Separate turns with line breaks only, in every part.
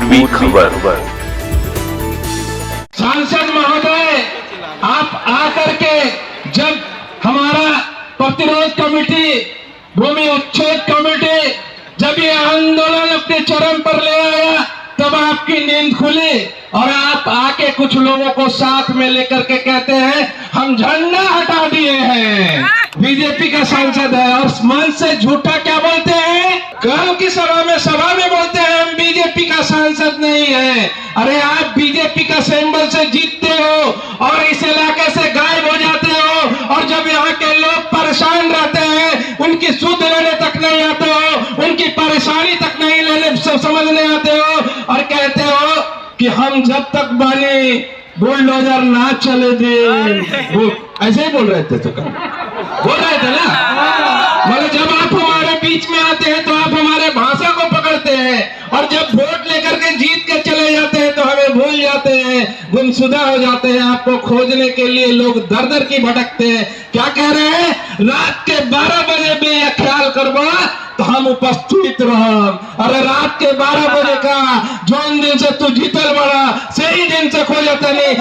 पूर्वी खबर।
सांसद महोदय, आप आकर के जब हमारा प्रतिरोध कमेटी, भूमि उच्छेद कमेटी जब ये आंदोलन अपने चरम पर ले आया, तब आपकी नींद खुली और आप आके कुछ लोगों को साथ में लेकर के कहते हैं हम झंडा हटा दिए हैं। बीजेपी का सांसद है और मंच से झूठा क्या बोलते हैं, कल की सभा में बोलते हैं हम बीजेपी का सांसद नहीं है। अरे आप बीजेपी का सिंबल से जीतते हो और इस इलाके से गायब हो जाते हो, और जब यहाँ के लोग परेशान रहते हैं, उनकी सुध लेने तक नहीं आते हो, उनकी परेशानी तक नहीं लेने समझने आते हो, और कहते हो कि हम जब तक बानी बुलडोजर ना चले दे। वो ऐसे ही बोल रहे थे, तो बोल रहे थे ना, मतलब जब आप हमारे बीच में आते हैं तो आप हमारे भाषा को पकड़ते हैं, और जब वोट लेकर के जीत के चले जाते हैं तो हमें भूल जाते हैं, गुमशुदा हो जाते हैं। आपको खोजने के लिए लोग दर दर की भटकते हैं। क्या कह रहे हैं, रात के 12 बजे भी यह ख्याल करवा तो हम उपस्थित रह। अरे रात के 12 बजे का जौन दिन से तू जीतल बड़ा, सही दिन से खोजता नहीं।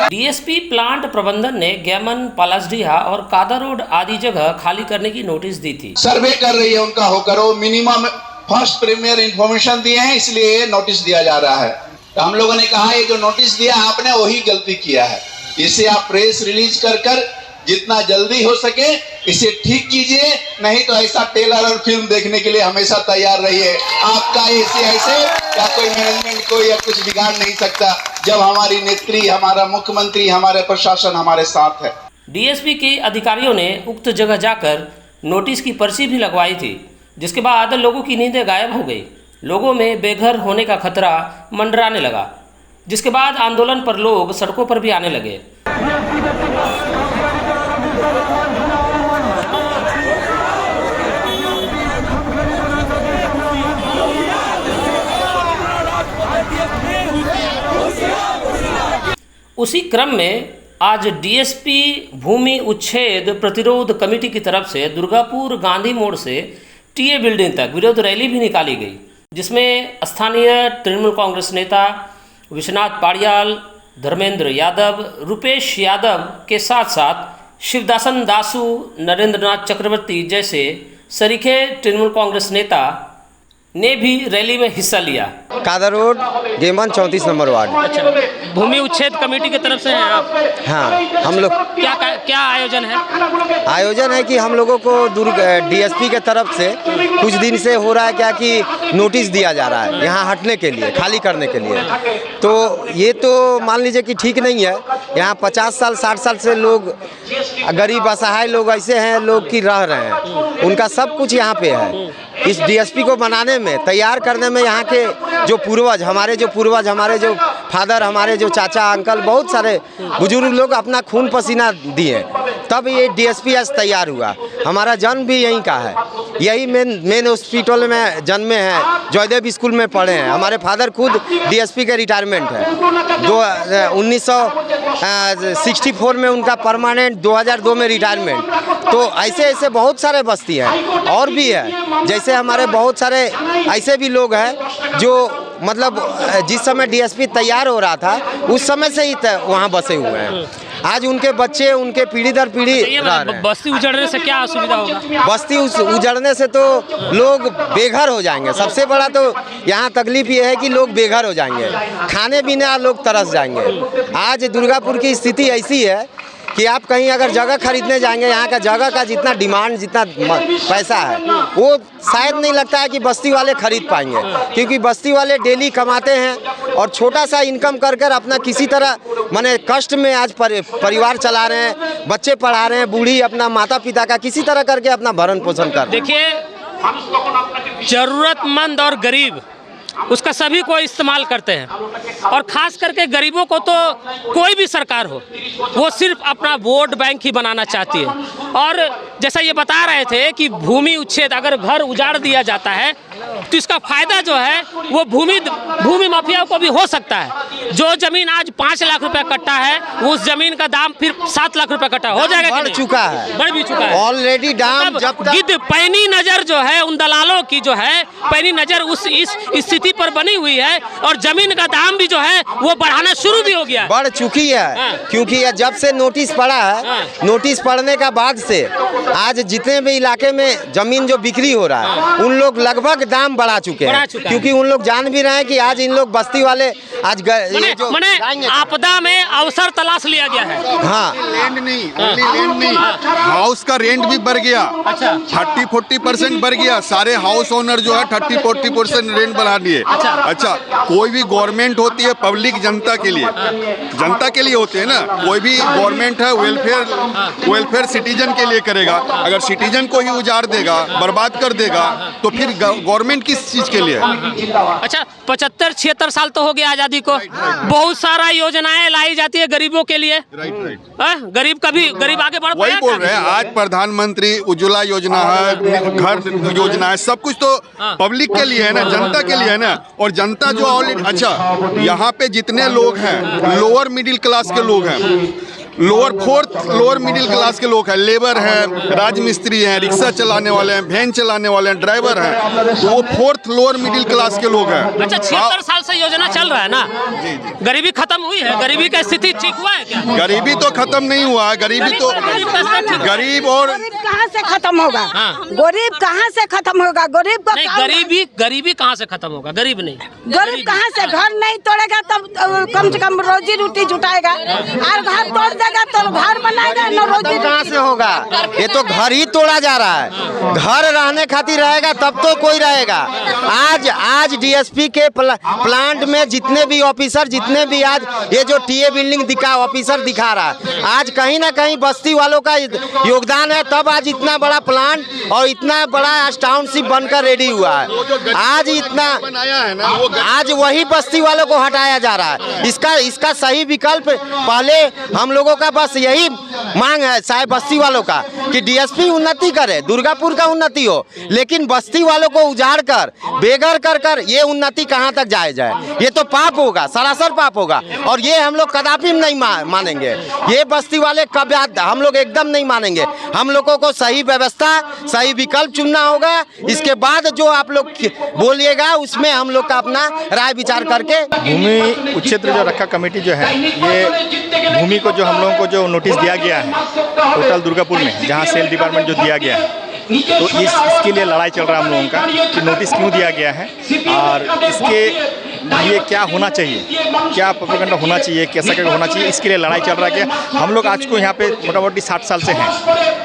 डीएसपी प्लांट प्रबंधन ने गेमन, पलासडीहा और कादा रोड आदि जगह खाली करने की नोटिस दी थी।
सर्वे कर रही है उनका, हो करो, मिनिमम फर्स्ट प्रीमियर इंफॉर्मेशन दिए हैं, इसलिए नोटिस दिया जा रहा है। तो हम लोगों ने कहा ये जो नोटिस दिया आपने वही गलती किया है, इसे आप प्रेस रिलीज कर जितना जल्दी हो सके इसे ठीक कीजिए, नहीं तो ऐसा टेलर और फिल्म देखने के लिए हमेशा तैयार रहिए। आपका ऐसे या कोई मैनेजमेंट को या कुछ बिगाड़ नहीं सकता, जब हमारी नेत्री, हमारा मुख्यमंत्री, हमारे प्रशासन हमारे साथ है।
डीएसपी के अधिकारियों ने उक्त जगह जाकर नोटिस की पर्ची भी लगवाई थी, जिसके बाद लोगों की नींदें गायब हो गई। लोगों में बेघर होने का खतरा मंडराने लगा, जिसके बाद आंदोलन पर लोग सड़कों पर भी आने लगे। उसी क्रम में आज डीएसपी भूमि उच्छेद प्रतिरोध कमेटी की तरफ से दुर्गापुर गांधी मोड़ से टीए बिल्डिंग तक विरोध रैली भी निकाली गई, जिसमें स्थानीय तृणमूल कांग्रेस नेता विश्वनाथ पाड़ियाल, धर्मेंद्र यादव, रुपेश यादव के साथ साथ शिवदासन दासू, नरेंद्रनाथ चक्रवर्ती जैसे सरीखे तृणमूल कांग्रेस नेता ने भी रैली में हिस्सा लिया।
कादा रोड, गेमन, 34 नंबर वार्ड।
अच्छा, भूमि उच्छेद कमेटी की तरफ से हैं आप?
हाँ, हम लोग
क्या आयोजन है?
आयोजन है कि हम लोगों को डीएसपी के तरफ से कुछ दिन से हो रहा है क्या कि नोटिस दिया जा रहा है यहाँ हटने के लिए, खाली करने के लिए। तो ये तो मान लीजिए कि ठीक नहीं है। यहाँ 50 साल 60 साल से लोग, गरीब असहाय लोग ऐसे हैं लोग की रह रहे हैं, उनका सब कुछ यहाँ पे है। इस डीएसपी को बनाने में, तैयार करने में यहाँ के जो पूर्वज, हमारे जो फादर, हमारे जो चाचा अंकल, बहुत सारे बुजुर्ग लोग अपना खून पसीना दिए, तब ये डीएसपी आज तैयार हुआ। हमारा जन्म भी यहीं का है, यही मेन हॉस्पिटल में जन्मे हैं, जयदेव स्कूल में पढ़े हैं। हमारे फादर खुद डीएसपी के रिटायरमेंट है, 1964 में उनका परमानेंट, 2002 में रिटायरमेंट। तो ऐसे बहुत सारे बस्ती हैं और भी है, जैसे हमारे बहुत सारे ऐसे भी लोग हैं जो मतलब जिस समय डीएसपी तैयार हो रहा था उस समय से ही वहाँ बसे हुए हैं। आज उनके बच्चे, उनके पीढ़ी दर पीढ़ी रह रहे हैं।
बस्ती उजड़ने से क्या असुविधा होगा?
बस्ती उजड़ने से तो लोग बेघर हो जाएंगे। सबसे बड़ा तो यहाँ तकलीफ ये है कि लोग बेघर हो जाएंगे, खाने पीने लोग तरस जाएंगे। आज दुर्गापुर की स्थिति ऐसी है कि आप कहीं अगर जगह खरीदने जाएंगे, यहाँ का जगह का जितना डिमांड, जितना पैसा है, वो शायद नहीं लगता है कि बस्ती वाले खरीद पाएंगे, क्योंकि बस्ती वाले डेली कमाते हैं और छोटा सा इनकम कर अपना किसी तरह माने कष्ट में आज परिवार चला रहे हैं, बच्चे पढ़ा रहे हैं, बूढ़ी अपना माता पिता का किसी तरह करके अपना भरण पोषण कर रहे हैं।
देखिए, जरूरतमंद और गरीब उसका सभी को इस्तेमाल करते हैं, और ख़ास करके गरीबों को तो कोई भी सरकार हो वो सिर्फ अपना वोट बैंक ही बनाना चाहती है। और जैसा ये बता रहे थे कि भूमि उच्छेद अगर घर उजाड़ दिया जाता है तो इसका फायदा जो है वो भूमि माफियाओं को भी हो सकता है। जो जमीन आज 5 लाख रुपए कट्टा है उस जमीन का दाम फिर 7 लाख रुपए कट्टा हो जाएगा।
बढ़ चुका है,
बढ़ भी चुका है
ऑलरेडी दाम। जब तक
गिद्ध पैनी नजर जो है उन दलालों की जो है पैनी नजर उस इस स्थिति पर बनी हुई है और जमीन का दाम भी जो है वो बढ़ाना शुरू भी हो गया,
बढ़ चुकी है।
हाँ।
क्योंकि ये जब से नोटिस पड़ा है,
हाँ।
नोटिस पड़ने का बाद से आज जितने भी इलाके में जमीन जो बिक्री हो रहा है उन लोग लगभग दाम बढ़ा चुके हैं, क्योंकि उन लोग जान भी रहे हैं कि आज इन लोग बस्ती वाले आज
मने आपदा में अवसर तलाश लिया गया है।
हाँ,
लैंड नहीं, ओनली लैंड नहीं, हाउस का रेंट भी बढ़ गया।
अच्छा
30-40% बढ़ गया। सारे हाउस ओनर जो है 30-40% रेंट बढ़ा दिए। अच्छा कोई भी गवर्नमेंट होती है पब्लिक जनता के लिए होते हैं ना। कोई भी गवर्नमेंट है वेलफेयर सिटीजन के लिए करेगा। अगर सिटीजन को ही उजाड़ देगा, बर्बाद कर देगा तो फिर गवर्नमेंट किस चीज के लिए?
अच्छा 75-76 साल तो हो गया आजादी को। बहुत सारा योजनाएं लाई जाती है गरीबों के लिए।
राइट।
गरीब आगे बढ़
वही बोल रहे हैं। आज प्रधानमंत्री उज्ज्वला योजना है, घर योजना है, सब कुछ तो पब्लिक के लिए है ना, जनता के लिए है ना। और जनता जो ऑलरेडी, अच्छा यहाँ पे जितने लोग हैं लोअर मिडिल क्लास के लोग हैं, लोअर मिडिल क्लास के लोग हैं, लेबर हैं, राजमिस्त्री हैं, रिक्शा चलाने वाले हैं, वैन चलाने वाले हैं, ड्राइवर हैं, तो वो 4th लोअर मिडिल क्लास के लोग हैं।
अच्छा 76 साल से योजना चल रहा है ना। गरीबी खत्म हुई है? गरीबी का स्थिति ठीक हुआ है क्या?
गरीबी तो खत्म नहीं हुआ है। गरीब और
कहाँ से खत्म होगा? गरीब कहाँ से खत्म होगा? गरीब का
गरीबी कहाँ से खत्म होगा? गरीब नहीं,
गरीब कहाँ से? घर नहीं तोड़ेगा तब कम से कम रोजी रोटी जुटाएगा, और घर तोड़ देगा तो घर बनाएगा ना, रोजी
कहाँ से होगा? ये तो घर ही तोड़ा जा रहा है। घर रहने खातिर रहेगा तब तो कोई रहेगा। आज डीएसपी के प्लांट में जितने भी ऑफिसर, जितने भी आज ये जो टीए बिल्डिंग ऑफिसर दिखा रहा है, आज कहीं ना कहीं बस्ती वालों का योगदान है, तब आज इतना बड़ा प्लांट और इतना बड़ा टाउनशिप बनकर रेडी हुआ है। आज इतना
बनाया है ना,
आज वही बस्ती वालों को हटाया जा रहा है। इसका सही विकल्प पहले हम लोगों का बस यही मांग है, चाहे बस्ती वालों का, कि डीएसपी उन्नति करे, दुर्गापुर का उन्नति हो, लेकिन बस्ती वालों को उजाड़ कर बेघर कर ये उन्नति कहाँ तक जाए? ये तो पाप होगा, सरासर पाप होगा, और ये हम लोग कदापि नहीं मानेंगे। ये बस्ती वाले कभी हम लोग एकदम नहीं मानेंगे। हम लोगों को सही व्यवस्था, सही विकल्प चुनना होगा। इसके बाद जो आप लोग बोलिएगा उसमें हम लोग का अपना राय विचार करके
भूमि उच्छेद जो रखा कमेटी जो है, ये भूमि को जो हम लोगों को जो नोटिस दिया गया है टोटल दुर्गापुर में, जहाँ सेल डिपार्टमेंट जो दिया गया है, तो इसके लिए लड़ाई चल रहा है हम लोगों का कि नोटिस क्यों दिया गया है और इसके लिए क्या होना चाहिए, क्या प्रोपेगेंडा होना चाहिए, कैसा क्या होना चाहिए, इसके लिए लड़ाई चल रहा है। कि हम लोग आज को यहाँ पे मोटामोटी 60 साल से हैं।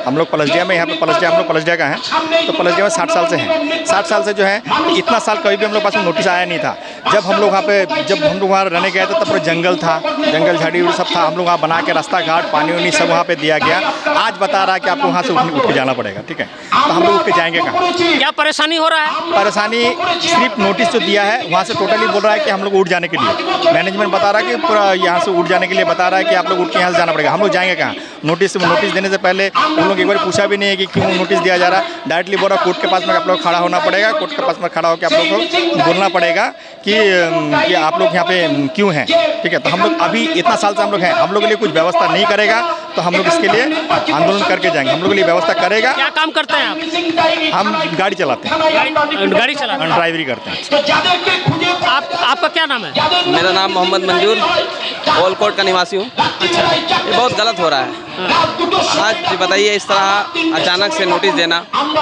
हम लोग पलसडिया में, यहाँ पे हम लोग पलसडिया का हैं, तो पलसडिया में 60 साल से हैं। 60 साल से जो है इतना साल कभी भी हम लोग पास में नोटिस आया नहीं था। जब हम लोग वहाँ रहने गए थे तब पूरा जंगल था, जंगल झाड़ी उड़ी सब था। हम लोग वहाँ बना के रास्ता घाट पानी उनी सब वहाँ पे दिया गया। आज बता रहा है कि आपको वहाँ से उठ के जाना पड़ेगा। ठीक है, तो हम लोग उठ के जाएंगे कहाँ?
क्या परेशानी हो रहा है?
परेशानी सिर्फ नोटिस जो दिया है वहाँ से टोटली बोल रहा है कि हम लोग उठ जाने के लिए, मैनेजमेंट बता रहा है कि पूरा यहाँ से उठ जाने के लिए बता रहा है कि आप लोग उठ के यहाँ से जाना पड़ेगा। हम लोग जाएंगे कहाँ? नोटिस देने से पहले उन लोग एक बार पूछा भी नहीं है कि क्यों नोटिस दिया जा रहा है। डायरेक्टली बोल रहा कोर्ट के पास में आप लोग खड़ा होना पड़ेगा, कोर्ट के पास में खड़ा होकर आप लोग को बोलना पड़ेगा कि आप लोग यहाँ पे क्यों हैं। ठीक है, तो हम लोग अभी इतना साल से हम लोग हैं, हम लोग के लिए कुछ व्यवस्था नहीं करेगा तो हम लोग इसके लिए आंदोलन करके जाएंगे। हम लोग के लिए व्यवस्था करेगा।
क्या काम करते हैं आप?
हम गाड़ी चलाते हैं,
गाड़ी चलाते हैं,
ड्राइवरी करते हैं।
आपका क्या नाम है?
मेरा नाम मोहम्मद मंजूर, ओलकोट का निवासी हूँ। अच्छा, ये बहुत गलत हो रहा है। आज बताइए इस तरह अचानक से नोटिस देना, हम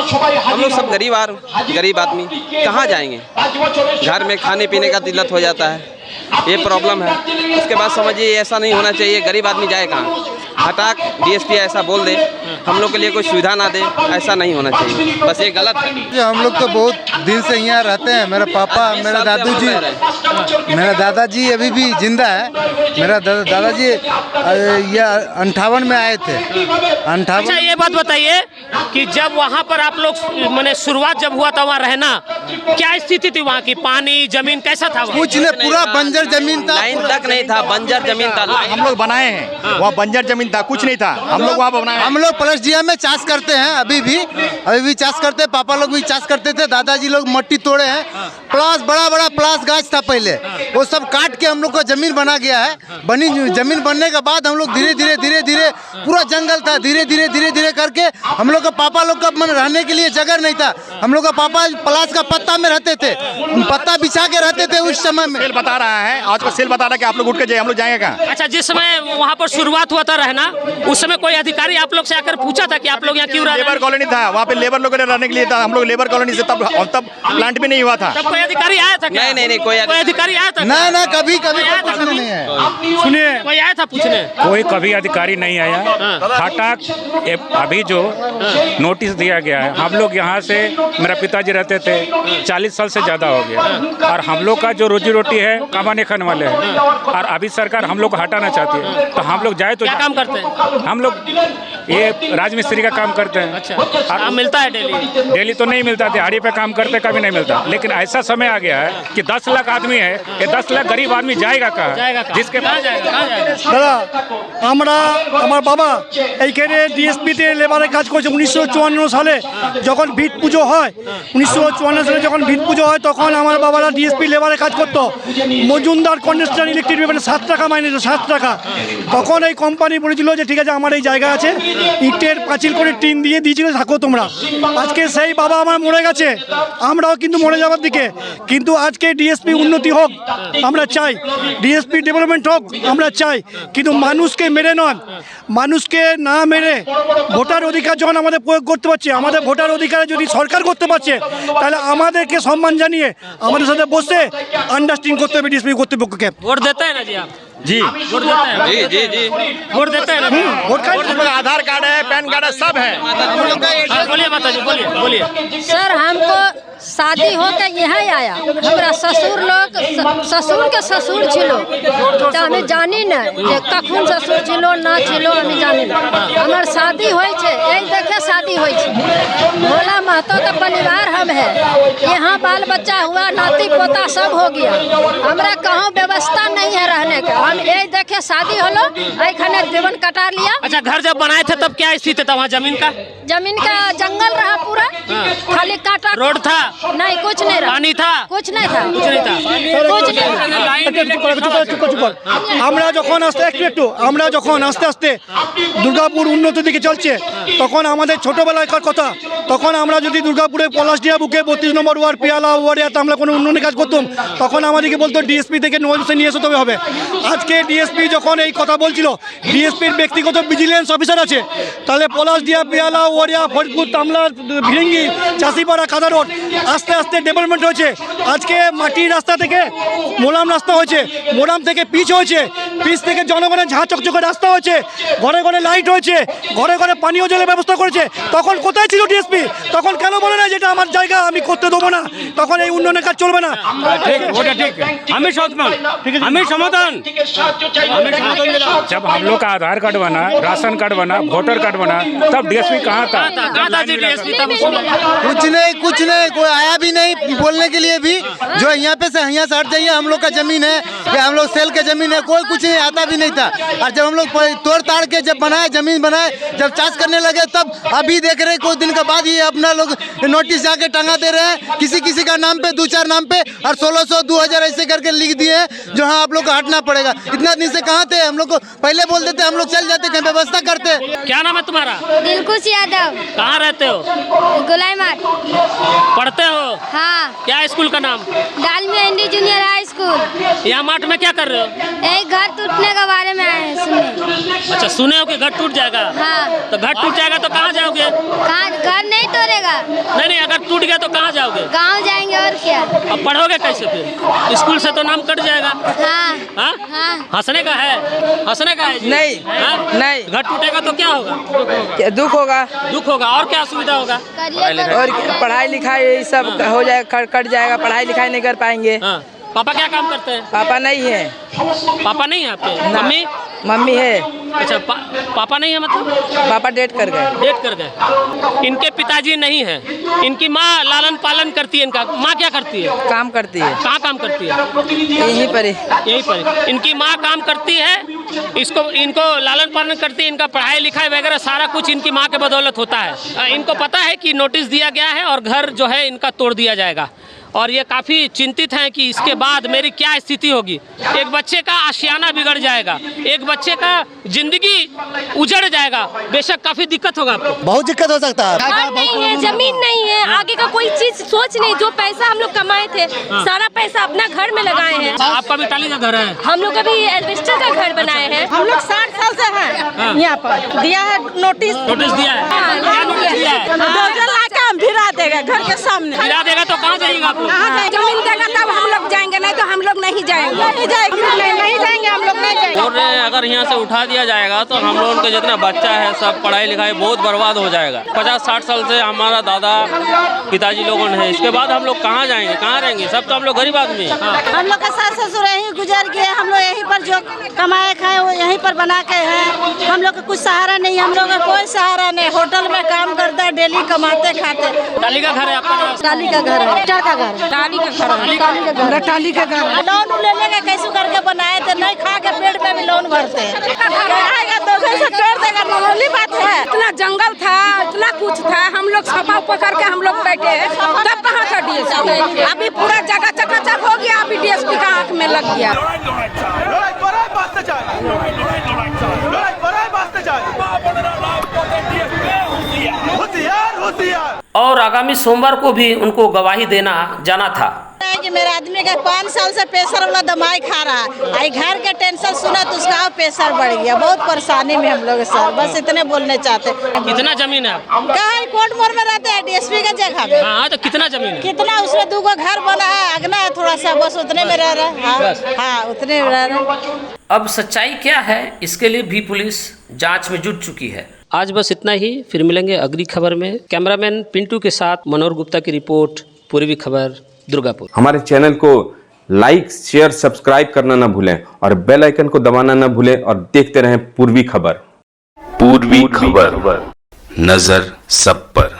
लोग सब गरीब आदमी कहाँ जाएंगे? घर में खाने पीने का दिक्कत हो जाता है, ये प्रॉब्लम है। उसके बाद समझिए ऐसा नहीं होना चाहिए, गरीब आदमी जाए कहाँ? हटाक डीएसपी ऐसा बोल दे, हम लोग के लिए कोई सुविधा ना दे, ऐसा नहीं होना चाहिए। बस ये गलत है।
हम लोग तो बहुत दिन से यहाँ रहते हैं। मेरा पापा, मेरा दादाजी अभी भी जिंदा है। मेरा दादाजी ये 58 में आए थे। 58।
अच्छा, ये बात बताइए कि जब वहाँ पर आप लोग मैंने शुरुआत जब हुआ था वहाँ रहना, क्या स्थिति थी वहाँ की? पानी जमीन कैसा था?
कुछ नहीं, पूरा बंजर जमीन था,
लाइन तक नहीं था, बंजर जमीन था।
हम लोग बनाए हैं, वहाँ बंजर जमीन था। था, कुछ नहीं था। हम लोग वहाँ बनाए,
हम लोग प्लस डिया में चाष करते हैं, अभी भी चाष करते हैं। पापा लोग भी चाष करते थे, दादाजी लोग मट्टी तोड़े हैं। प्लास बड़ा बड़ा प्लास गाछ था पहले, वो सब काट के हम लोग को जमीन बना गया है। बनी जमीन बनने के बाद हम लोग धीरे धीरे पूरा जंगल था, धीरे धीरे करके हम लोग का पापा लोग का मन रहने के लिए जगह नहीं था। हम लोग का पापा प्लास का पत्ता में रहते थे, पत्ता बिछा के रहते थे उस समय में।
सेल बता रहा है, आज का सेल बता रहा है कि आप लोग उठ के जाए, हम लोग जाएंगे कहाँ?
अच्छा, जिस समय वहाँ पर शुरुआत हुआ था रहना, उस समय कोई अधिकारी आप लोग से आकर पूछा था कि आप लोग यहाँ क्यों रह रहे हैं?
लेबर कॉलोनी था, वहाँ पे लेबर लोगों ने रहने के लिए था। हम लोग लेबर कॉलोनी से तब प्लांट भी नहीं हुआ था।
तब कोई अधिकारी आया था क्या?
नहीं, कोई
अधिकारी आया था?
ना कभी
नहीं
है।
सुनिए,
कोई आया था पूछने?
कोई कभी अधिकारी नहीं आया। हठात अभी जो नोटिस दिया गया है, हम लोग यहाँ से, मेरा पिताजी रहते थे, 40 साल से ज़्यादा हो गया, और हम लोग का जो रोजी रोटी है कमाने खाने वाले हैं, और अभी सरकार हम लोग को हटाना चाहती है। तो हम लोग जाए तो
क्या काम करते हैं?
हम लोग ये राजमिस्त्री का काम करते हैं।
अच्छा, काम मिलता है डेली?
डेली तो नहीं मिलता, दिहाड़ी पे काम करते, कभी नहीं मिलता। लेकिन ऐसा समय आ गया है कि 10 लाख आदमी है, ये 10 लाख गरीब आदमी जाएगा कहाँ? जिसके
कहाँ जाएगा?
দাদা আমরা আমার বাবা এইখানে ডিএসপিতে লেবারের কাজ করছে 1954 সালে যখন ভিত পুজো হয়। 1954 সালে যখন ভিত পুজো হয় তখন আমার বাবারা ডিএসপি লেবারের কাজ করতো। মজুমদার কন্ডাক্টর ইলেকট্রিক ব্যাপারে 7 টাকা মাইনে দিত, 7 টাকা। তখন এই কোম্পানি বলেছিল যে ঠিক আছে আমার এই জায়গা আছে, ইটের পাঁচিল করে টিন দিয়ে দিয়েছিল, থাকো তোমরা। আজকে সেই বাবা আমার মরে গেছে, আমরাও কিন্তু মরে যাওয়ার দিকে। কিন্তু আজকে ডিএসপি উন্নতি হোক আমরা চাই, ডিএসপি ডেভেলপমেন্ট হোক আমরা চাই, কিন্তু মানুষকে মেরে নয়। মানুষকে না মেরে ভোটার অধিকার যখন আমাদের প্রয়োগ করতে পারছে, আমাদের ভোটার অধিকারে যদি সরকার করতে পারছে, তাহলে আমাদেরকে সম্মান জানিয়ে আমাদের সাথে বসে আন্ডারস্ট্যান্ডিং করতে হবে ডিএসপি কর্তৃপক্ষকে।
वोट देते हैं ना जी आप?
जी
वोट देते हैं?
जी
वोट देते हैं ना?
आधार कार्ड है, पैन कार्ड है, सब है।
बोलिए माता जी, बोलिए।
सर हमको शादी होकर यहाँ आया, हमारा ससुर लोग ससुर के ससुर छिलो तो हमें जानी न जे कखन ससुर छिलो ना छिलो हमें जानी न। हमार शादी होई छे, एक देखे शादी होई छे। भोला महतो का परिवार हम है, यहाँ बाल बच्चा हुआ, नाती पोता सब हो गया। हमरा कहूँ व्यवस्था नहीं है रहने का, हम एक देखे शादी होलो, खाने जीवन कटा लिया।
अच्छा, घर जब बनाए थे तब क्या स्थिति था वहाँ जमीन का?
जमीन का जंगल रहा पूरा, खाली काटा।
रोड था?
नहीं, कुछ नहीं रहा।
पानी था?
कुछ नहीं था।
আমরা যখন আস্তে আস্তে দুর্গাপুর উন্নতির দিকে চলছে, তখন আমাদের ছোটবেলাকার কথা, তখন আমরা যদি দুর্গাপুরে পলাশডিয়া বুকে 32 নম্বর ওয়ার্ড পিয়ালা ওয়ার্ডে আমরা কোনো উন্নয়নের কাজ করতাম, তখন আমাদেরকে বলতো ডিএসপি থেকে নোটিশ নিয়ে আসতে হবে। আজকে ডিএসপি যখন এই কথা বলছিল, ডিএসপির ব্যক্তিগত ভিজিলেন্স অফিসার আছে, তাহলে পলাশডিয়া পিয়ালা ওয়ারিয়া ফরিদপুর তামলা ভিরিঙ্গি চাষিপাড়া কাদা রোড আস্তে আস্তে ডেভেলপমেন্ট হয়েছে। আজকে মাটির রাস্তা থেকে মোলাম রাস্তা হয়েছে, মোলাম থেকে পিচ হয়েছে, পিচ থেকে জনগণের ঝাঁ চকচকে রাস্তা হয়েছে, ঘরে ঘরে লাইট হয়েছে, ঘরে ঘরে পানীয় জলের ব্যবস্থা করেছে। তখন কোথায় ছিল ডিএসপি? তখন কেন বলে না যেটা আমার জায়গা, আমি করতে দেবো না? তখন এই উন্নয়নের কাজ চলবে না।
जब हम लोग का आधार कार्ड बना, राशन कार्ड बना, वोटर कार्ड बना, तब डीएसपी कहाँ था?
कुछ नहीं, कोई आया भी नहीं बोलने के लिए भी। जो यहाँ से हट जाइए, हम लोग का जमीन है या हम लोग सेल के जमीन है, कोई कुछ नहीं आता भी नहीं था। और जब हम लोग तोड़ ताड़ के जब बनाए, जमीन बनाए, जब चाष करने लगे, तब अभी देख रहे कुछ दिन के बाद ये अपना लोग नोटिस जाके टंगा दे रहे हैं, किसी का नाम पे, 2-4 नाम पे, और 1600 2000 ऐसे करके लिख दिए हैं, जो हाँ आप लोग को हटना पड़ेगा। इतना दिन से कहाँ थे? हम लोग को पहले बोल देते, हम लोग चल जाते, कहीं व्यवस्था करते।
क्या नाम है तुम्हारा?
दिलकुश यादव।
कहाँ रहते हो?
गुलाईमाट।
पढ़ते हो?
हाँ।
क्या स्कूल का नाम?
डालमिया इंडी जूनियर हाई स्कूल।
यहाँ माठ में क्या कर रहे हो?
एक घर टूटने के बारे में आए हैं सुनने।
अच्छा, सुने हो कि घर टूट जाएगा?
हाँ।
तो घर टूट जाएगा तो कहाँ जाओगे?
कहाँ? घर नहीं तोड़ेगा।
नहीं, अगर टूट गया तो कहाँ जाओगे?
गाँव जाएंगे और क्या।
अब पढ़ोगे कैसे फिर? स्कूल से तो नाम कट जाएगा।
हाँ।
हाँ? हंसने का है? हंसने का है?
नहीं। नहीं।
घर टूटेगा तो क्या होगा?
दुख होगा।
दुख होगा, और क्या असुविधा होगा?
और पढ़ाई लिखाई सब हो जाएगा, कट जाएगा, पढ़ाई लिखाई नहीं कर पाएंगे।
हाँ। पापा क्या काम करते हैं?
पापा नहीं है।
पापा नहीं है आपके? मम्मी?
मम्मी है।
अच्छा पापा नहीं है, मतलब
पापा डेट कर गए।
डेट कर गए। इनके पिताजी नहीं है, इनकी माँ लालन पालन करती है। इनका माँ क्या करती है?
काम करती है।
कहाँ काम करती है?
यहीं पर
यहीं पर इनकी माँ काम करती है, इनको लालन पालन करती है। इनका पढ़ाई लिखाई वगैरह सारा कुछ इनकी माँ के बदौलत होता है। इनको पता है कि नोटिस दिया गया है और घर जो है इनका तोड़ दिया जाएगा, और ये काफ़ी चिंतित हैं कि इसके बाद मेरी क्या स्थिति होगी। एक बच्चे का आशियाना बिगड़ जाएगा, एक बच्चे का जिंदगी उजड़ जाएगा। बेशक काफ़ी दिक्कत होगा आपको।
बहुत दिक्कत हो सकता है।
घर नहीं है, जमीन नहीं है, आगे का कोई चीज सोच नहीं। जो पैसा हम लोग कमाए थे सारा पैसा अपना घर में लगाए हैं।
आपका भी टाली का घर है?
हम लोग अभी एल्वेस्टर का घर बनाए हैं।
हम लोग 60 साल से हैं यहाँ पर। दिया है नोटिस
दिया है। क्या नोटिस दिया है?
डोजर लाके हम भिरा देगा घर के सामने।
गिरा देगा तो कहाँ जाइएगा आप?
जमीन देगा तब हम लोग जाएंगे, नहीं तो हम लोग नहीं जाएंगे। नहीं जाएंगे हम लोग नहीं जाएंगे।
और अगर यहाँ से उठा दिया जाएगा तो हम लोगों का जितना बच्चा है सब पढ़ाई लिखाई बहुत बर्बाद हो जाएगा। 50-60 साल से हमारा दादा पिताजी लोगों ने है, इसके बाद हम लोग कहाँ जाएंगे, कहाँ रहेंगे? सब तो हम लोग गरीब आदमी है।
हम लोग का सास ससुर यहीं गुजर गए, हम लोग यहीं पर जो कमाए खाए वो यहीं पर बना के हैं। हम लोग का कुछ सहारा नहीं, हम लोग का कोई सहारा नहीं। होटल में काम करता है, डेली कमाते खाते।
टाली का घर है आपका?
टाली का घर है, का घर,
टाली का घर, टाली का घर। लोन ले लेके कैसे करके बनाए थे, नहीं खा के पेट में भी लोन भरते हैं। से तोड़ देगा, मामूली बात है। इतना जंगल था, इतना कुछ था, हम लोग छपा पकड़ के हम लोग बैठे हैं। तब कहाँ था डीएसपी? अभी पूरा जगह चकाचक हो गया, अभी डीएसपी का आंख में लग गया।
और आगामी सोमवार को भी उनको गवाही देना जाना था।
कि मेरा आदमी का 5 साल से प्रेशर वाला दवाई खा रहा है, आई घर के टेंशन सुना तो उसका प्रेशर बढ़ गया। बहुत परेशानी में हम लोग सर, बस इतने बोलने चाहते।
कितना जमीन है?
कहा कोर्ट मोड़ में रहते हैं डीएसपी का जगह में।
हाँ, तो कितना जमीन है?
कितना उसमें 2 घर बना है, अगना है थोड़ा सा, बस उतने में रह रहा है। हाँ उतने में रह रहा।
अब सच्चाई क्या है, इसके लिए भी पुलिस जांच में जुट चुकी है। आज बस इतना ही, फिर मिलेंगे अगली खबर में। कैमरामैन पिंटू के साथ मनोहर गुप्ता की रिपोर्ट, पूर्वी खबर, दुर्गापुर।
हमारे चैनल को लाइक, शेयर, सब्सक्राइब करना ना भूलें और बेल आइकन को दबाना ना भूलें और देखते रहें पूर्वी खबर।
पूर्वी खबर, नजर सब पर।